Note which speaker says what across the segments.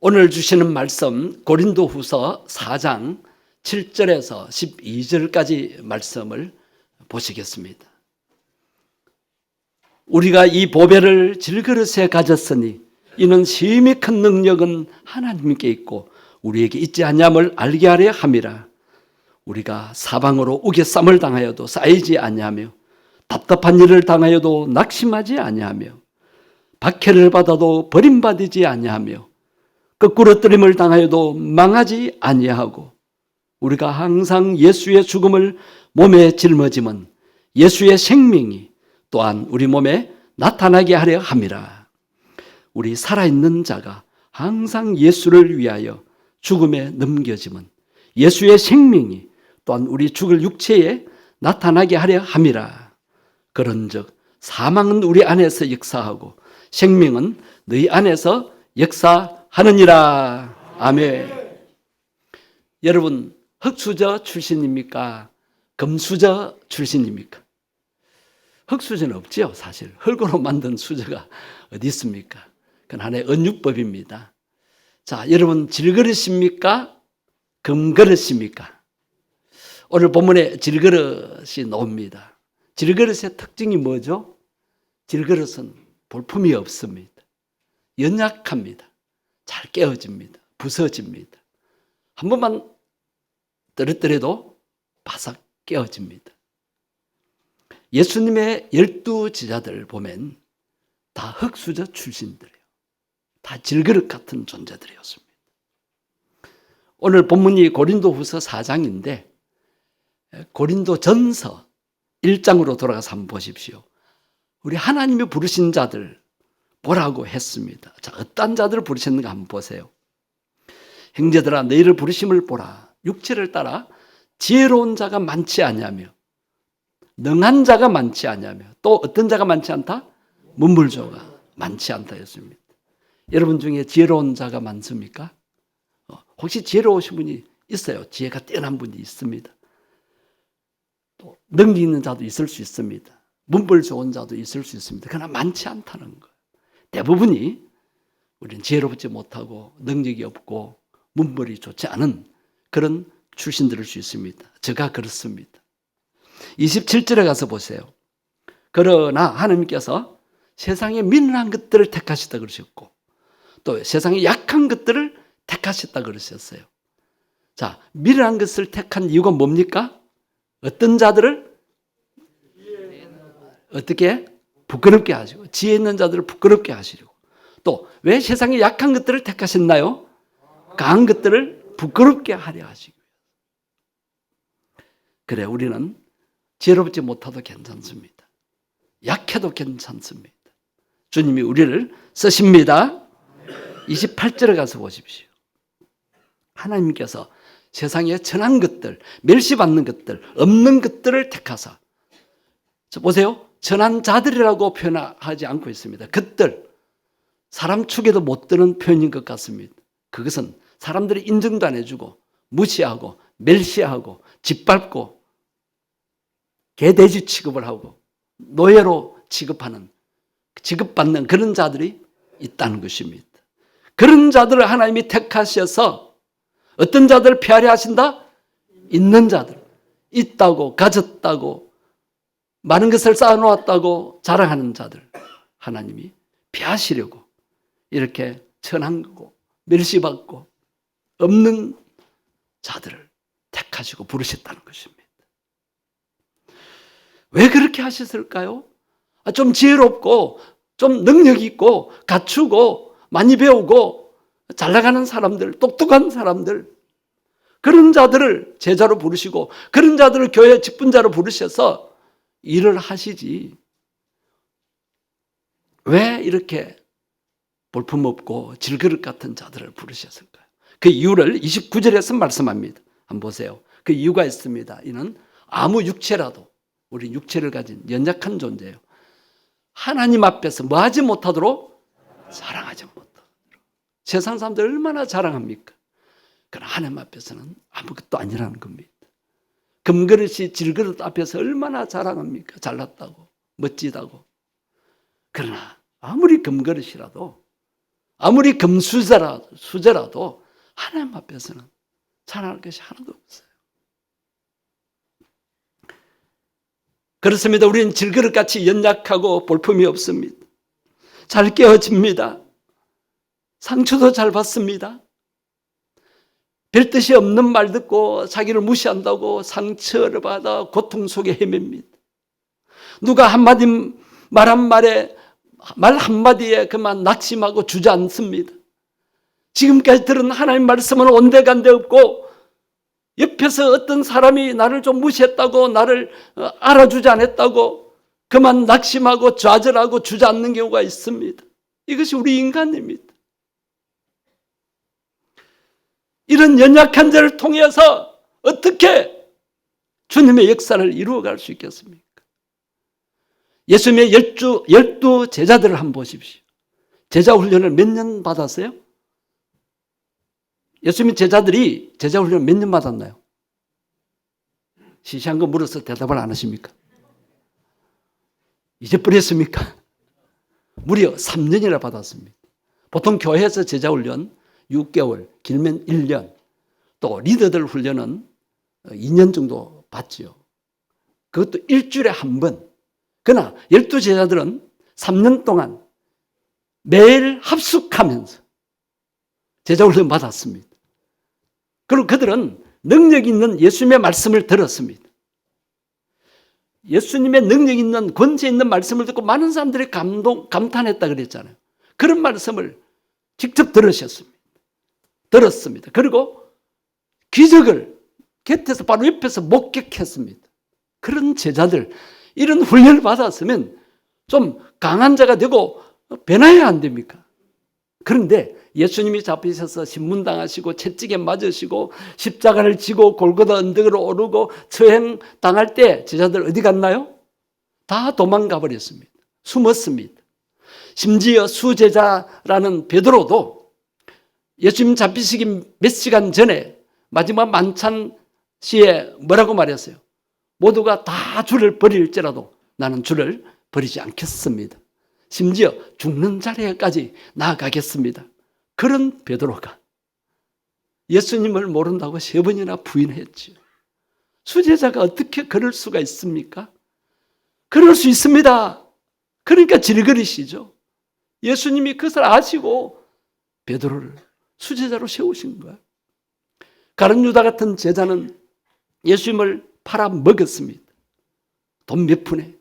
Speaker 1: 오늘 주시는 말씀 고린도후서 4장 7절에서 12절까지 말씀을 보시겠습니다. 우리가 이 보배를 질그릇에 가졌으니 이는 심히 큰 능력은 하나님께 있고 우리에게 있지 아니함을 알게 하려 함이라. 우리가 사방으로 우겨쌈을 당하여도 쌓이지 아니하며 답답한 일을 당하여도 낙심하지 아니하며 박해를 받아도 버림받지 아니하며 거꾸로 뜨림을 당하여도 망하지 아니하고 우리가 항상 예수의 죽음을 몸에 짊어짐은 예수의 생명이 또한 우리 몸에 나타나게 하려 함이라. 우리 살아있는 자가 항상 예수를 위하여 죽음에 넘겨짐은 예수의 생명이 또한 우리 죽을 육체에 나타나게 하려 함이라. 그런즉 사망은 우리 안에서 역사하고 생명은 너희 안에서 역사하느니라. 아멘. 여러분, 흙수저 출신입니까? 금수저 출신입니까? 흙수저는 없지요, 사실. 흙으로 만든 수저가 어디 있습니까? 그건 하나의 은유법입니다. 자, 여러분, 질그릇입니까? 금그릇입니까? 오늘 본문에 질그릇이 나옵니다. 질그릇의 특징이 뭐죠? 질그릇은 볼품이 없습니다. 연약합니다. 잘 깨어집니다. 부서집니다. 한 번만 떨어뜨려도 바삭 깨어집니다. 예수님의 12 제자들 보면 다 흙수저 출신들이에요. 다 질그릇 같은 존재들이었습니다. 오늘 본문이 고린도후서 4장인데 고린도전서 1장으로 돌아가서 한번 보십시오. 우리 하나님이 부르신 자들 보라고 했습니다. 자, 어떤 자들을 부르셨는가 한번 보세요. 형제들아 너희를 부르심을 보라. 육체를 따라 지혜로운 자가 많지 아니하며 능한 자가 많지 아니하며 또 어떤 자가 많지 않다? 문물조가 많지 않다 했습니다. 여러분 중에 지혜로운 자가 많습니까? 혹시 지혜로우신 분이 있어요? 지혜가 뛰어난 분이 있습니다. 또 능력 있는 자도 있을 수 있습니다. 문벌 좋은 자도 있을 수 있습니다. 그러나 많지 않다는 거예요. 대부분이 우리는 지혜롭지 못하고 능력이 없고 문벌이 좋지 않은 그런 출신들일 수 있습니다. 제가 그렇습니다. 27절에 가서 보세요. 그러나 하나님께서 세상의 미련한 것들을 택하셨다 그러셨고 또 세상의 약한 것들을 택하셨다 그러셨어요. 자, 미련한 것을 택한 이유가 뭡니까? 어떤 자들을 어떻게? 부끄럽게 하시고 지혜 있는 자들을 부끄럽게 하시려고. 또 왜 세상의 약한 것들을 택하셨나요? 강한 것들을 부끄럽게 하려 하시고. 그래, 우리는 지혜롭지 못해도 괜찮습니다. 약해도 괜찮습니다. 주님이 우리를 쓰십니다. 28절에 가서 보십시오. 하나님께서 세상에 천한 것들, 멸시받는 것들, 없는 것들을 택하사. 보세요. 천한 자들이라고 표현하지 않고 있습니다. 것들, 사람 축에도 못 드는 표현인 것 같습니다. 그것은 사람들이 인정도 안 해주고 무시하고 멸시하고 짓밟고 개돼지 취급을 하고 노예로 취급받는 그런 자들이 있다는 것입니다. 그런 자들을 하나님이 택하셔서 어떤 자들을 피하려 하신다? 있는 자들, 있다고 가졌다고 많은 것을 쌓아놓았다고 자랑하는 자들 하나님이 피하시려고 이렇게 천한 거고 멸시받고 없는 자들을 택하시고 부르셨다는 것입니다. 왜 그렇게 하셨을까요? 좀 지혜롭고 좀 능력 있고 갖추고 많이 배우고 잘 나가는 사람들, 똑똑한 사람들 그런 자들을 제자로 부르시고 그런 자들을 교회 직분자로 부르셔서 일을 하시지. 왜 이렇게 볼품없고 질그릇 같은 자들을 부르셨을까요? 그 이유를 29절에서 말씀합니다. 한번 보세요. 그 이유가 있습니다. 이는 아무 육체라도 우리 육체를 가진 연약한 존재예요. 하나님 앞에서 뭐 하지 못하도록 자랑하지 못하도록. 세상 사람들 얼마나 자랑합니까? 그러나 하나님 앞에서는 아무것도 아니라는 겁니다. 금그릇이 질그릇 앞에서 얼마나 자랑합니까? 잘났다고 멋지다고. 그러나 아무리 금그릇이라도 아무리 수제라도 하나님 앞에서는 자랑할 것이 하나도 없어요. 그렇습니다. 우리는 질그릇같이 연약하고 볼품이 없습니다. 잘 깨어집니다. 상처도 잘 받습니다. 별 뜻이 없는 말 듣고 자기를 무시한다고 상처를 받아 고통 속에 헤맵니다. 누가 한마디 말 한마디에 그만 낙심하고 주저앉습니다. 지금까지 들은 하나님 말씀은 온데간데 없고 옆에서 어떤 사람이 나를 좀 무시했다고 나를 알아주지 않았다고 그만 낙심하고 좌절하고 주저앉는 경우가 있습니다. 이것이 우리 인간입니다. 이런 연약한 자를 통해서 어떻게 주님의 역사를 이루어갈 수 있겠습니까? 예수님의 열두 제자들을 한번 보십시오. 제자 훈련을 몇 년 받았어요? 예수님의 제자들이 제자 훈련을 몇 년 받았나요? 시시한 거 물어서 대답을 안 하십니까? 잊어버렸습니까? 무려 3년이나 받았습니다. 보통 교회에서 제자 훈련 6개월, 길면 1년, 또 리더들 훈련은 2년 정도 받지요. 그것도 일주일에 한 번. 그러나 12제자들은 3년 동안 매일 합숙하면서 제자 훈련 받았습니다. 그리고 그들은 능력 있는 예수님의 말씀을 들었습니다. 예수님의 능력 있는 권세 있는 말씀을 듣고 많은 사람들이 감탄했다 그랬잖아요. 그런 말씀을 직접 들었습니다. 그리고 기적을 곁에서 바로 옆에서 목격했습니다. 그런 제자들, 이런 훈련을 받았으면 좀 강한 자가 되고 변화해야 안 됩니까? 그런데 예수님이 잡히셔서 신문당하시고 채찍에 맞으시고 십자가를 지고 골고다 언덕으로 오르고 처형 당할 때 제자들 어디 갔나요? 다 도망가 버렸습니다. 숨었습니다. 심지어 수제자라는 베드로도 예수님 잡히시기 몇 시간 전에 마지막 만찬 시에 뭐라고 말했어요? 모두가 다 주를 버릴지라도 나는 주를 버리지 않겠습니다. 심지어 죽는 자리에까지 나아가겠습니다. 그런 베드로가 예수님을 모른다고 3번이나 부인했죠. 수제자가 어떻게 그럴 수가 있습니까? 그럴 수 있습니다. 그러니까 질그릇이죠. 예수님이 그것을 아시고 베드로를 수제자로 세우신 거예요. 가룟 유다 같은 제자는 예수님을 팔아먹었습니다. 돈 몇 푼에.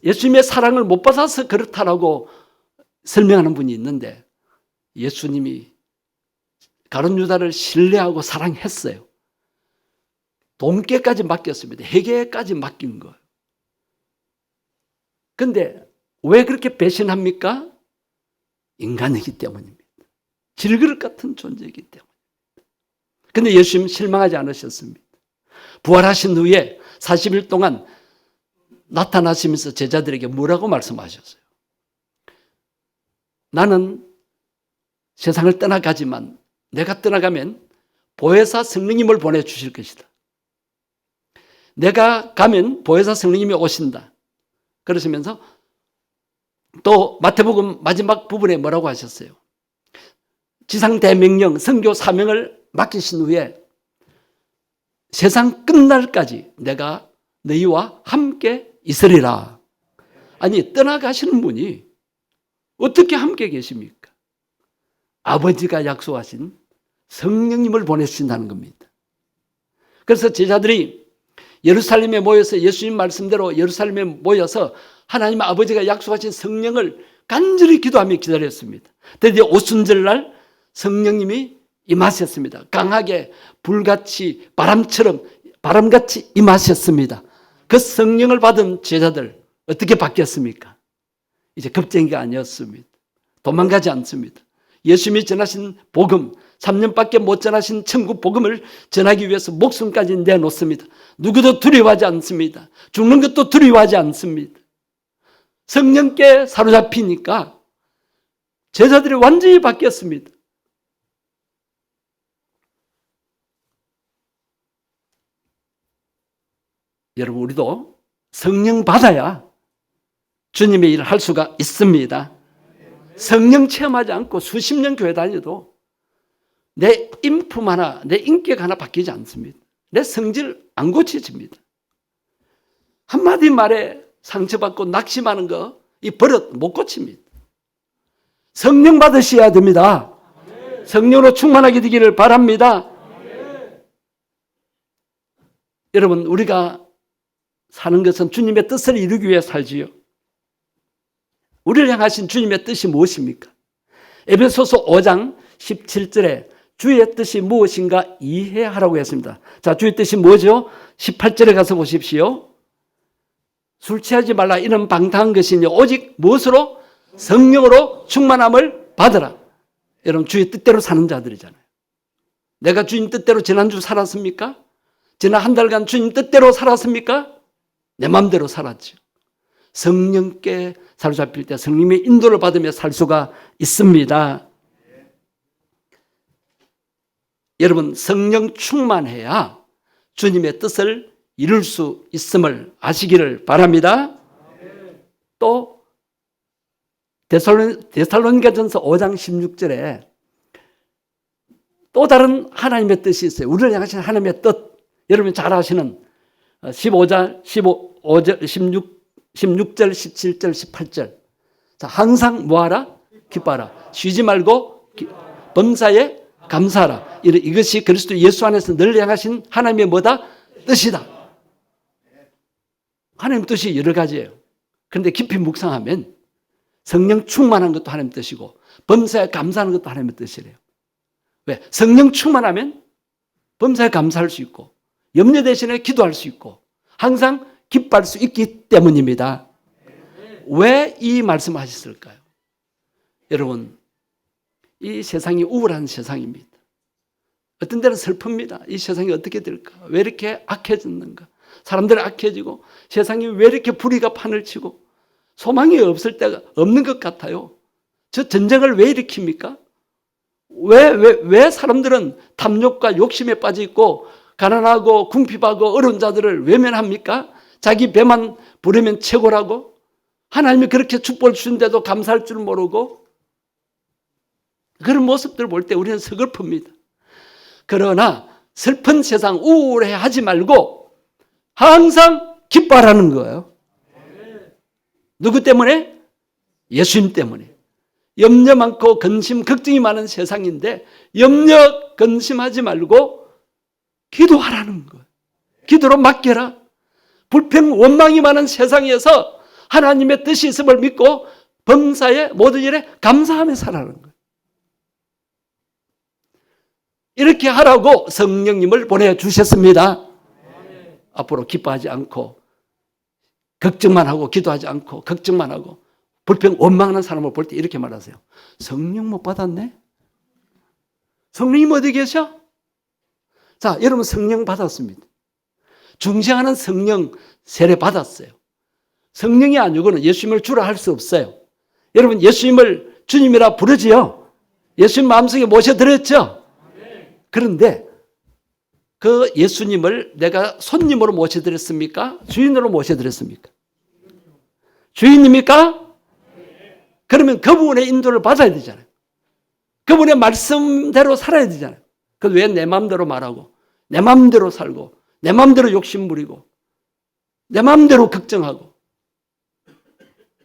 Speaker 1: 예수님의 사랑을 못 받아서 그렇다라고 설명하는 분이 있는데 예수님이 가룟 유다를 신뢰하고 사랑했어요. 돈깨까지 맡겼습니다. 회개까지 맡긴 거예요. 그런데 왜 그렇게 배신합니까? 인간이기 때문입니다. 질그릇 같은 존재이기 때문입니다. 그런데 예수님 실망하지 않으셨습니다. 부활하신 후에 40일 동안 나타나시면서 제자들에게 뭐라고 말씀하셨어요? 나는 세상을 떠나가지만 내가 떠나가면 보혜사 성령님을 보내주실 것이다. 내가 가면 보혜사 성령님이 오신다. 그러시면서 또 마태복음 마지막 부분에 뭐라고 하셨어요? 지상대명령, 선교 사명을 맡기신 후에 세상 끝날까지 내가 너희와 함께 있으리라. 아니, 떠나가시는 분이 어떻게 함께 계십니까? 아버지가 약속하신 성령님을 보내주신다는 겁니다. 그래서 제자들이 예루살렘에 모여서 예수님 말씀대로 예루살렘에 모여서 하나님 아버지가 약속하신 성령을 간절히 기도하며 기다렸습니다. 드디어 오순절날 성령님이 임하셨습니다. 강하게 불같이 바람같이 임하셨습니다. 그 성령을 받은 제자들 어떻게 바뀌었습니까? 이제 겁쟁이가 아니었습니다. 도망가지 않습니다. 예수님이 전하신 복음, 3년밖에 못 전하신 천국 복음을 전하기 위해서 목숨까지 내놓습니다. 누구도 두려워하지 않습니다. 죽는 것도 두려워하지 않습니다. 성령께 사로잡히니까 제자들이 완전히 바뀌었습니다. 여러분, 우리도 성령 받아야 주님의 일을 할 수가 있습니다. 성령 체험하지 않고 수십 년 교회 다녀도 내 인품 하나, 내 인격 하나 바뀌지 않습니다. 내 성질 안 고쳐집니다. 한마디 말에 상처받고 낙심하는 거, 이 버릇 못 고칩니다. 성령 받으셔야 됩니다. 성령으로 충만하게 되기를 바랍니다. 여러분, 우리가 사는 것은 주님의 뜻을 이루기 위해 살지요. 우리를 향하신 주님의 뜻이 무엇입니까? 에베소서 5장 17절에 주의 뜻이 무엇인가 이해하라고 했습니다. 자, 주의 뜻이 뭐죠? 18절에 가서 보십시오. 술 취하지 말라 이런 방탕한 것이니 오직 무엇으로? 성령으로 충만함을 받으라. 여러분, 주의 뜻대로 사는 자들이잖아요. 내가 주님 뜻대로 지난주 살았습니까? 지난 한 달간 주님 뜻대로 살았습니까? 내 마음대로 살았죠. 성령께 사로잡힐 때 성령의 인도를 받으며 살 수가 있습니다. 여러분, 성령 충만해야 주님의 뜻을 이룰 수 있음을 아시기를 바랍니다. 또 데살로니가전서 5장 16절에 또 다른 하나님의 뜻이 있어요. 우리를 향하신 하나님의 뜻. 여러분 잘 아시는 15절, 16절, 17절, 18절. 자, 항상 뭐하라? 기뻐하라. 쉬지 말고 범사에 감사하라. 이것이 그리스도 예수 안에서 늘 향하신 하나님의 뭐다? 뜻이다. 하나님의 뜻이 여러 가지예요. 그런데 깊이 묵상하면 성령 충만한 것도 하나님의 뜻이고 범사에 감사하는 것도 하나님의 뜻이래요. 왜? 성령 충만하면 범사에 감사할 수 있고 염려 대신에 기도할 수 있고 항상 기뻐할 수 있기 때문입니다. 왜 이 말씀을 하셨을까요? 여러분, 이 세상이 우울한 세상입니다. 어떤 때는 슬픕니다. 이 세상이 어떻게 될까? 왜 이렇게 악해졌는가? 사람들이 악해지고 세상이 왜 이렇게 불의가 판을 치고 소망이 없을 때가 없는 것 같아요. 저 전쟁을 왜 일으킵니까? 왜 사람들은 탐욕과 욕심에 빠져 있고 가난하고 궁핍하고 어려운 자들을 외면합니까? 자기 배만 부르면 최고라고? 하나님이 그렇게 축복을 주신데도 감사할 줄 모르고 그런 모습들을 볼 때 우리는 서글픕니다. 그러나 슬픈 세상 우울해하지 말고 항상 기뻐하라는 거예요. 누구 때문에? 예수님 때문에. 염려 많고 근심, 걱정이 많은 세상인데 염려, 근심하지 말고 기도하라는 거예요. 기도로 맡겨라. 불평, 원망이 많은 세상에서 하나님의 뜻이 있음을 믿고 범사의 모든 일에 감사하며 살아라는 거예요. 이렇게 하라고 성령님을 보내주셨습니다. 앞으로 기뻐하지 않고 걱정만 하고 기도하지 않고 걱정만 하고 불평, 원망하는 사람을 볼 때 이렇게 말하세요. 성령 못 받았네? 성령님 어디 계셔? 자, 여러분 성령 받았습니다. 중생하는 성령 세례 받았어요. 성령이 아니고는 예수님을 주라 할 수 없어요. 여러분 예수님을 주님이라 부르지요. 예수님 마음속에 모셔드렸죠. 그런데 그 예수님을 내가 손님으로 모셔드렸습니까? 주인으로 모셔드렸습니까? 주인입니까? 그러면 그분의 인도를 받아야 되잖아요. 그분의 말씀대로 살아야 되잖아요. 그래서 왜 내 마음대로 말하고 내 마음대로 살고 내 마음대로 욕심 부리고 내 마음대로 걱정하고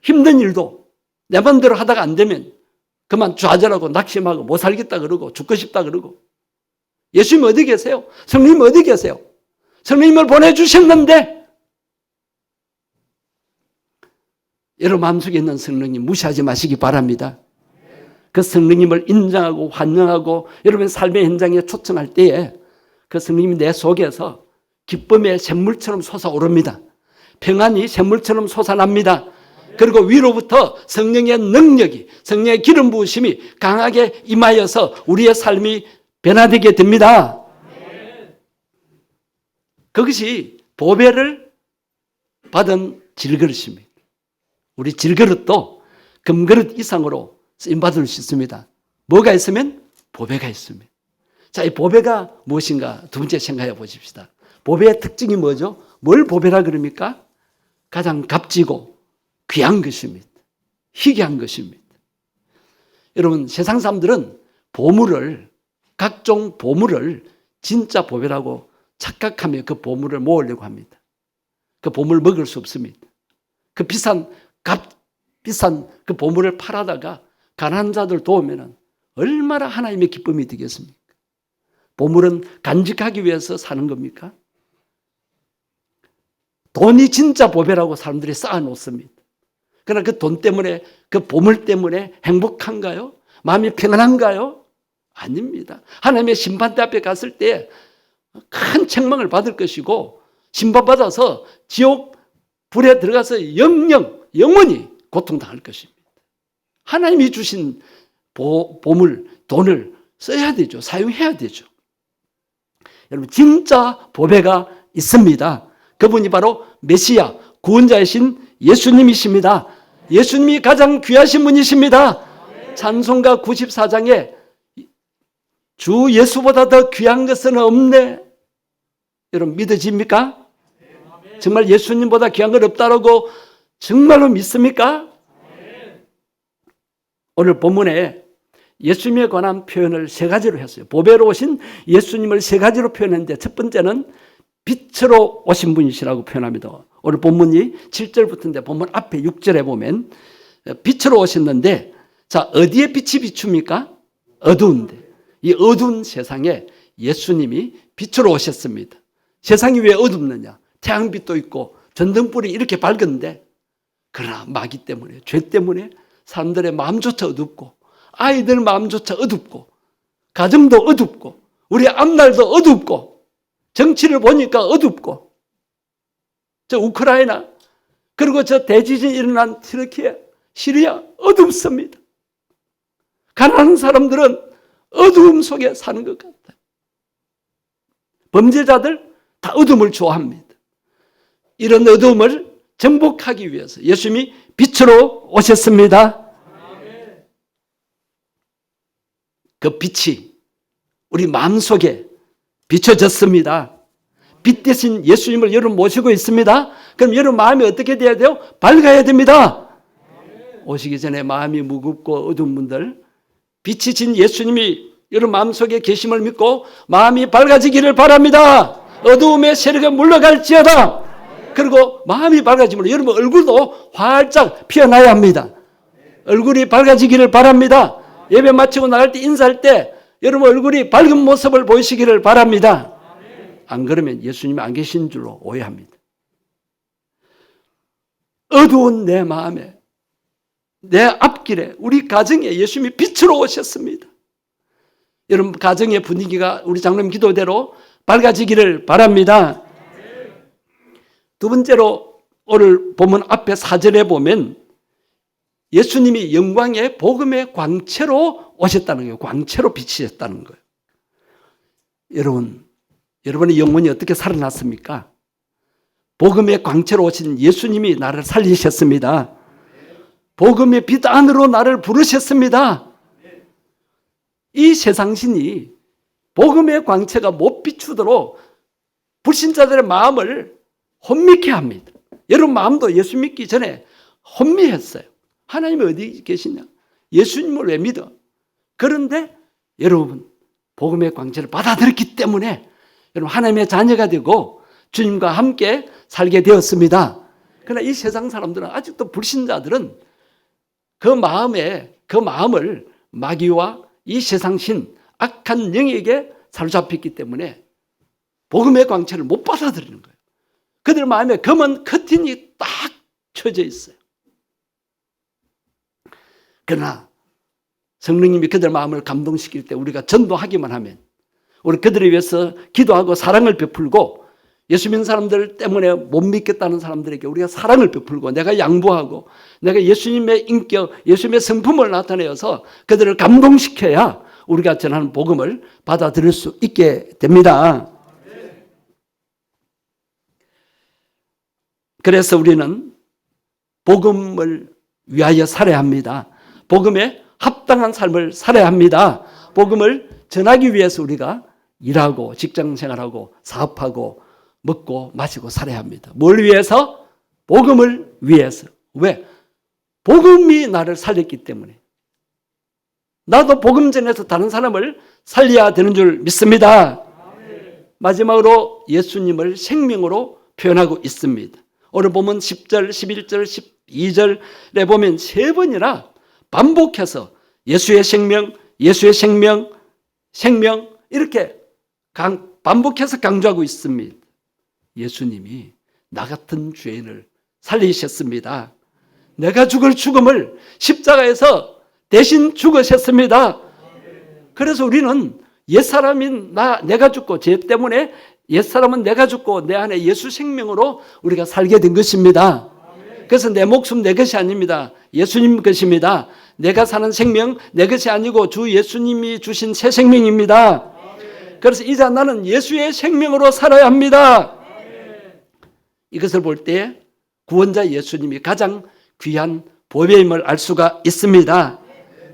Speaker 1: 힘든 일도 내 마음대로 하다가 안 되면 그만 좌절하고 낙심하고 못 살겠다 그러고 죽고 싶다 그러고 예수님 어디 계세요? 성령님 어디 계세요? 성령님을 보내주셨는데 여러분 마음속에 있는 성령님 무시하지 마시기 바랍니다. 그 성령님을 인정하고 환영하고 여러분 삶의 현장에 초청할 때에 그 성령님이 내 속에서 기쁨의 샘물처럼 솟아오릅니다. 평안이 샘물처럼 솟아납니다. 그리고 위로부터 성령의 능력이 성령의 기름 부으심이 강하게 임하여서 우리의 삶이 변화되게 됩니다. 그것이 보배를 받은 질그릇입니다. 우리 질그릇도 금그릇 이상으로 쓰임받을 수 있습니다. 뭐가 있으면? 보배가 있습니다. 자, 이 보배가 무엇인가 두 번째 생각해 보십시다. 보배의 특징이 뭐죠? 뭘 보배라 그럽니까? 가장 값지고 귀한 것입니다. 희귀한 것입니다. 여러분, 세상 사람들은 각종 보물을 진짜 보배라고 착각하며 그 보물을 모으려고 합니다. 그 보물 먹을 수 없습니다. 그 비싼 그 보물을 팔아다가 가난한 자들 도우면 얼마나 하나님의 기쁨이 되겠습니까? 보물은 간직하기 위해서 사는 겁니까? 돈이 진짜 보배라고 사람들이 쌓아놓습니다. 그러나 그 돈 때문에, 그 보물 때문에 행복한가요? 마음이 평안한가요? 아닙니다. 하나님의 심판대 앞에 갔을 때 큰 책망을 받을 것이고, 심판받아서 지옥 불에 들어가서 영원히 고통당할 것입니다. 하나님이 주신 보물, 돈을 써야 되죠. 사용해야 되죠. 여러분, 진짜 보배가 있습니다. 그분이 바로 메시아, 구원자이신 예수님이십니다. 예수님이 가장 귀하신 분이십니다. 찬송가 94장에 주 예수보다 더 귀한 것은 없네. 여러분, 믿어집니까? 정말 예수님보다 귀한 건 없다라고 정말로 믿습니까? 오늘 본문에 예수님에 관한 표현을 세 가지로 했어요. 보배로 오신 예수님을 세 가지로 표현했는데, 첫 번째는 빛으로 오신 분이시라고 표현합니다. 오늘 본문이 7절부터인데 본문 앞에 6절에 보면 빛으로 오셨는데, 자, 어디에 빛이 비춥니까? 어두운데. 이 어두운 세상에 예수님이 빛으로 오셨습니다. 세상이 왜 어둡느냐? 태양빛도 있고 전등불이 이렇게 밝은데, 그러나 마귀 때문에, 죄 때문에 사람들의 마음조차 어둡고, 아이들 마음조차 어둡고, 가정도 어둡고, 우리 앞날도 어둡고, 정치를 보니까 어둡고, 저 우크라이나, 그리고 저 대지진이 일어난 튀르키예, 시리아 어둡습니다. 가난한 사람들은 어두움 속에 사는 것 같아요. 범죄자들 다 어둠을 좋아합니다. 이런 어둠을 정복하기 위해서 예수님이 빛으로 오셨습니다. 그 빛이 우리 마음속에 비춰졌습니다. 빛 대신 예수님을 여러분 모시고 있습니다. 그럼 여러분 마음이 어떻게 돼야 돼요? 밝아야 됩니다. 오시기 전에 마음이 무겁고 어두운 분들, 빛이 진 예수님이 여러분 마음속에 계심을 믿고 마음이 밝아지기를 바랍니다. 어두움의 세력에 물러갈지어다. 그리고 마음이 밝아지면 여러분 얼굴도 활짝 피어나야 합니다. 얼굴이 밝아지기를 바랍니다. 예배 마치고 나갈 때 인사할 때 여러분 얼굴이 밝은 모습을 보이시기를 바랍니다. 안 그러면 예수님이 안 계신 줄로 오해합니다. 어두운 내 마음에, 내 앞길에, 우리 가정에 예수님이 빛으로 오셨습니다. 여러분 가정의 분위기가 우리 장로님 기도대로 밝아지기를 바랍니다. 두 번째로 오늘 본문 앞에 4절에 보면 예수님이 영광의 복음의 광채로 오셨다는 거예요. 광채로 비치셨다는 거예요. 여러분의 영혼이 어떻게 살아났습니까? 복음의 광채로 오신 예수님이 나를 살리셨습니다. 복음의 빛 안으로 나를 부르셨습니다. 이 세상신이 복음의 광채가 못 비추도록 불신자들의 마음을 혼미케 합니다. 여러분 마음도 예수 믿기 전에 혼미했어요. 하나님이 어디 계시냐? 예수님을 왜 믿어? 그런데 여러분 복음의 광채를 받아들였기 때문에 여러분 하나님의 자녀가 되고 주님과 함께 살게 되었습니다. 그러나 이 세상 사람들은, 아직도 불신자들은 그 마음을 마귀와 이 세상신 악한 영에게 사로잡혔기 때문에 복음의 광채를 못 받아들이는 거예요. 그들 마음에 검은 커튼이 딱 쳐져 있어요. 그러나 성령님이 그들 마음을 감동시킬 때 우리가 전도하기만 하면, 우리 그들을 위해서 기도하고 사랑을 베풀고, 예수 믿는 사람들 때문에 못 믿겠다는 사람들에게 우리가 사랑을 베풀고 내가 양보하고 내가 예수님의 인격, 예수님의 성품을 나타내어서 그들을 감동시켜야 우리가 전하는 복음을 받아들일 수 있게 됩니다. 그래서 우리는 복음을 위하여 살아야 합니다. 복음에 합당한 삶을 살아야 합니다. 복음을 전하기 위해서 우리가 일하고 직장생활하고 사업하고 먹고 마시고 살아야 합니다. 뭘 위해서? 복음을 위해서. 왜? 복음이 나를 살렸기 때문에. 나도 복음 전해서 다른 사람을 살려야 되는 줄 믿습니다. 마지막으로 예수님을 생명으로 표현하고 있습니다. 오늘 보면 10절, 11절, 12절에 보면 세 번이나 반복해서 예수의 생명, 예수의 생명, 생명 이렇게 반복해서 강조하고 있습니다. 예수님이 나 같은 죄인을 살리셨습니다. 내가 죽을 죽음을 십자가에서 대신 죽으셨습니다. 그래서 우리는 옛사람인 내가 죽고 죄 때문에 옛사람은 내가 죽고 내 안에 예수 생명으로 우리가 살게 된 것입니다. 그래서 내 목숨 내 것이 아닙니다. 예수님 것입니다. 내가 사는 생명 내 것이 아니고 주 예수님이 주신 새 생명입니다. 그래서 이제 나는 예수의 생명으로 살아야 합니다. 이것을 볼 때 구원자 예수님이 가장 귀한 보배임을 알 수가 있습니다.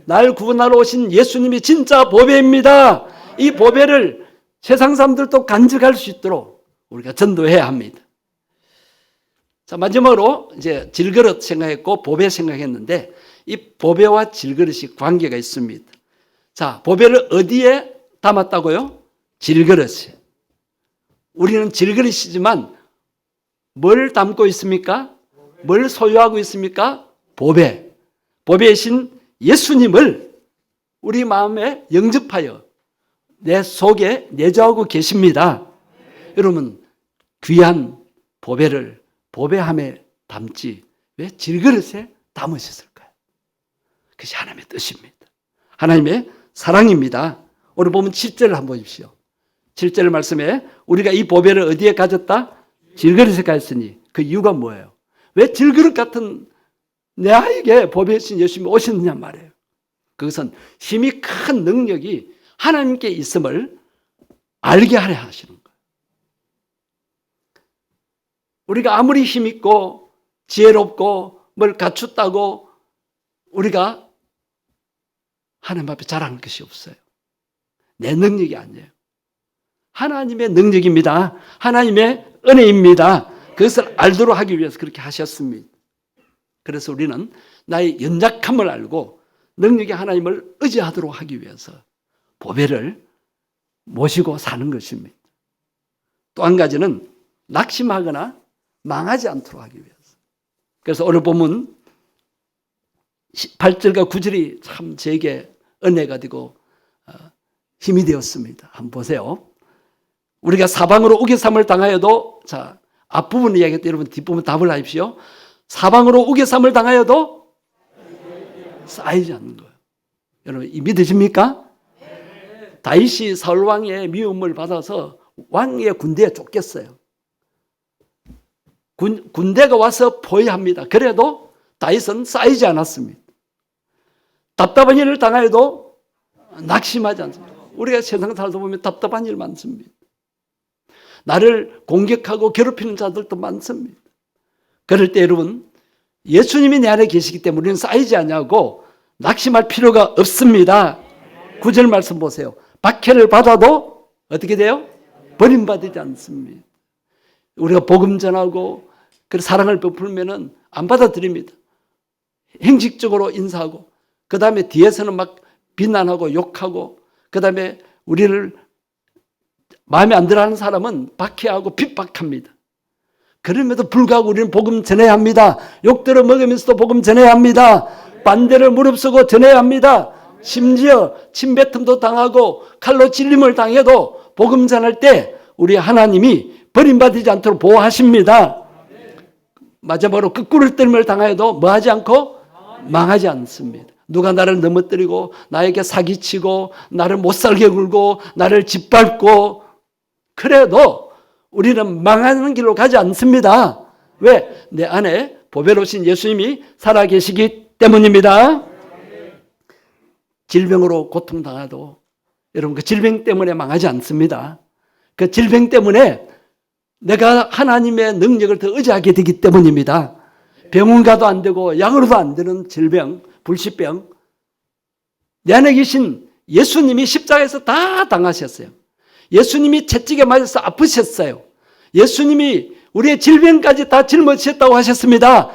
Speaker 1: 날 구원하러 오신 예수님이 진짜 보배입니다. 이 보배를 세상 사람들도 간직할 수 있도록 우리가 전도해야 합니다. 자, 마지막으로 이제 질그릇 생각했고 보배 생각했는데 이 보배와 질그릇이 관계가 있습니다. 자, 보배를 어디에 담았다고요? 질그릇에. 우리는 질그릇이지만 뭘 담고 있습니까? 뭘 소유하고 있습니까? 보배. 보배이신 예수님을 우리 마음에 영접하여 내 속에 내주하고 계십니다. 여러분, 귀한 보배를 보배함에 담지 왜 질그릇에 담으셨을까요? 그것이 하나님의 뜻입니다. 하나님의 사랑입니다. 오늘 보면 7절을 한번 보십시오. 7절 말씀에 우리가 이 보배를 어디에 가졌다? 질그릇에 가졌으니 그 이유가 뭐예요? 왜 질그릇 같은 내에게 보배이신 예수님이 오셨느냐 말이에요. 그것은 힘이 큰 능력이 하나님께 있음을 알게 하려 하시는 거예요. 우리가 아무리 힘있고 지혜롭고 뭘 갖췄다고 우리가 하나님 앞에 자랑할 것이 없어요. 내 능력이 아니에요. 하나님의 능력입니다. 하나님의 은혜입니다. 그것을 알도록 하기 위해서 그렇게 하셨습니다. 그래서 우리는 나의 연약함을 알고 능력의 하나님을 의지하도록 하기 위해서 보배를 모시고 사는 것입니다. 또 한 가지는 낙심하거나 망하지 않도록 하기 위해서. 그래서 오늘 보면 8절과 9절이 참 제게 은혜가 되고 힘이 되었습니다. 한번 보세요. 우리가 사방으로 우겨삼을 당하여도, 자, 앞부분 이야기할 때 여러분 뒷부분 답을 하십시오. 사방으로 우겨삼을 당하여도 쌓이지 않는 거예요. 여러분, 이 믿으십니까? 다윗이 사울 왕의 미움을 받아서 왕의 군대에 쫓겼어요. 군대가 와서 포위합니다. 그래도 다윗은 쌓이지 않았습니다. 답답한 일을 당하여도 낙심하지 않습니다. 우리가 세상 살다 보면 답답한 일 많습니다. 나를 공격하고 괴롭히는 자들도 많습니다. 그럴 때 여러분, 예수님이 내 안에 계시기 때문에 우리는 쌓이지 않냐고 낙심할 필요가 없습니다. 9절 말씀 보세요. 박해를 받아도 어떻게 돼요? 버림받지 않습니다. 우리가 복음 전하고 그 사랑을 베풀면은 안 받아들입니다. 행식적으로 인사하고 그 다음에 뒤에서는 막 비난하고 욕하고 그 다음에 우리를 마음에 안 들어하는 사람은 박해하고 핍박합니다. 그럼에도 불구하고 우리는 복음 전해야 합니다. 욕들을 먹으면서도 복음 전해야 합니다. 반대를 무릅쓰고 전해야 합니다. 심지어 침뱉음도 당하고 칼로 찔림을 당해도 복음 전할 때 우리 하나님이 버림받지 않도록 보호하십니다. 마지막으로 끄꾸러뜨림을 당하여도 뭐하지 않고 망하지 않습니다. 누가 나를 넘어뜨리고 나에게 사기치고 나를 못살게 굴고 나를 짓밟고 그래도 우리는 망하는 길로 가지 않습니다. 왜? 내 안에 보배로우신 예수님이 살아계시기 때문입니다. 질병으로 고통당해도 여러분 그 질병 때문에 망하지 않습니다. 그 질병 때문에 내가 하나님의 능력을 더 의지하게 되기 때문입니다. 병원 가도 안 되고 약으로도 안 되는 질병, 불치병, 내 안에 계신 예수님이 십자가에서 다 당하셨어요. 예수님이 채찍에 맞아서 아프셨어요. 예수님이 우리의 질병까지 다 짊어지셨다고 하셨습니다.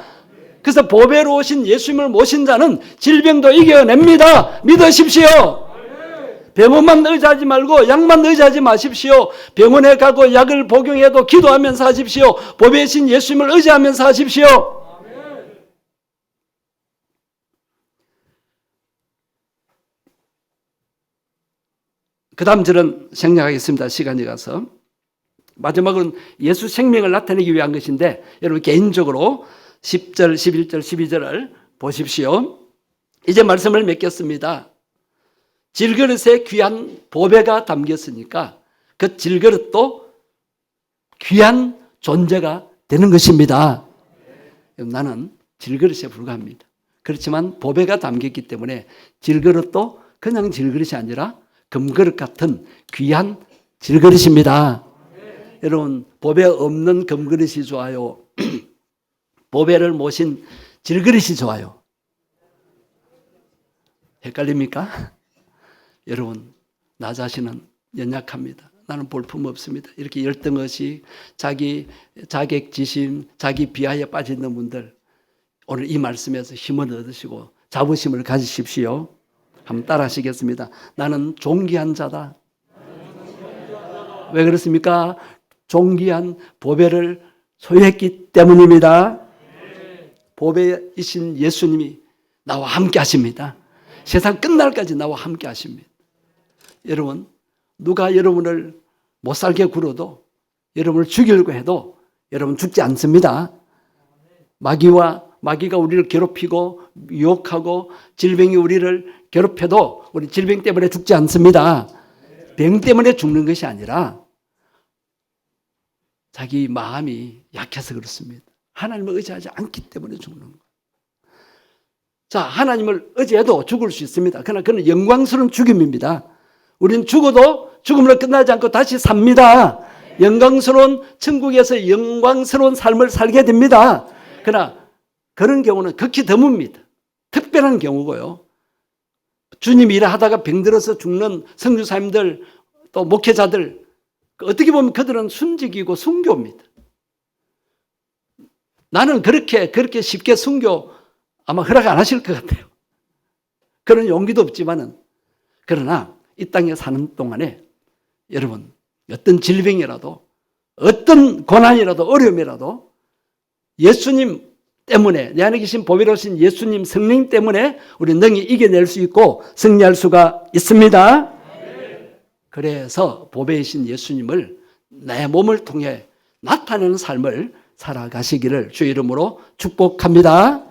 Speaker 1: 그래서 보배로 오신 예수님을 모신 자는 질병도 이겨냅니다. 믿으십시오. 병원만 의지하지 말고 약만 의지하지 마십시오. 병원에 가고 약을 복용해도 기도하면서 하십시오. 보배이신 예수님을 의지하면서 하십시오. 그 다음 절은 생략하겠습니다. 시간이 가서. 마지막은 예수 생명을 나타내기 위한 것인데 여러분 개인적으로 10절, 11절, 12절을 보십시오. 이제 말씀을 맺겠습니다. 질그릇에 귀한 보배가 담겼으니까 그 질그릇도 귀한 존재가 되는 것입니다. 나는 질그릇에 불과합니다. 그렇지만 보배가 담겼기 때문에 질그릇도 그냥 질그릇이 아니라 금그릇 같은 귀한 질그릇입니다. 여러분 보배 없는 금그릇이 좋아요? 보배를 모신 질그릇이 좋아요? 헷갈립니까? 여러분 나 자신은 연약합니다. 나는 볼품 없습니다. 이렇게 열등의식, 자기 자격지심, 자기 비하에 빠지는 분들 오늘 이 말씀에서 힘을 얻으시고 자부심을 가지십시오. 한번 따라 하시겠습니다. 나는 존귀한 자다. 왜 그렇습니까? 존귀한 보배를 소유했기 때문입니다. 보배이신 예수님이 나와 함께 하십니다. 세상 끝날까지 나와 함께 하십니다. 여러분 누가 여러분을 못 살게 굴어도 여러분을 죽이려고 해도 여러분 죽지 않습니다. 마귀가 우리를 괴롭히고 유혹하고 질병이 우리를 괴롭혀도 우리 질병 때문에 죽지 않습니다. 병 때문에 죽는 것이 아니라 자기 마음이 약해서 그렇습니다. 하나님을 의지하지 않기 때문에 죽는 거예요. 자, 하나님을 의지해도 죽을 수 있습니다. 그러나 그는 영광스러운 죽음입니다. 우리는 죽어도 죽음으로 끝나지 않고 다시 삽니다. 영광스러운 천국에서 영광스러운 삶을 살게 됩니다. 그러나 그런 경우는 극히 드뭅니다. 특별한 경우고요. 주님 일을 하다가 병들어서 죽는 선교사님들 또 목회자들 어떻게 보면 그들은 순직이고 순교입니다. 나는 그렇게 쉽게 순교 아마 허락 안 하실 것 같아요. 그런 용기도 없지만은 그러나 이 땅에 사는 동안에 여러분 어떤 질병이라도 어떤 고난이라도 어려움이라도 예수님 때문에 내 안에 계신 보배로우신 예수님 성령 때문에 우리 능히 이겨낼 수 있고 승리할 수가 있습니다. 그래서 보배이신 예수님을 내 몸을 통해 나타내는 삶을 살아가시기를 주의 이름으로 축복합니다.